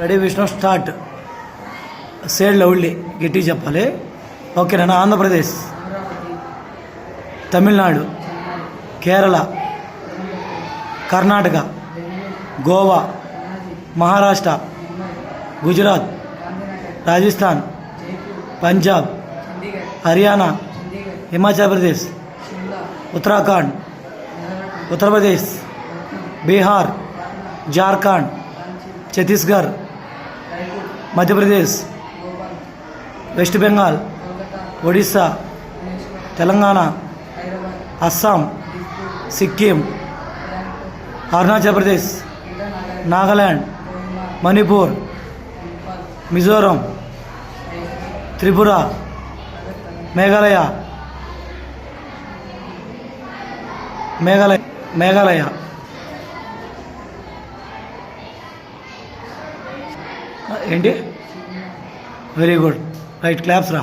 Ready Vishnu start. Said lovely గట్టి చెప్పాలి. ఓకేనా? Andhra Pradesh, Tamil Nadu, Kerala, Karnataka, Goa, Maharashtra, Gujarat, Rajasthan, Punjab, Haryana, Himachal Pradesh, Uttarakhand, Uttar Pradesh, Bihar, Jharkhand, Chhattisgarh, Madhya Pradesh, west Bengal, Orissa, Telangana, Assam, Sikkim, Arunachal Pradesh, Nagaland, Manipur, Mizoram, Tripura, Meghalaya, Meghalaya. ఏంటి? Very good. రైట్, క్లాప్స్ రా.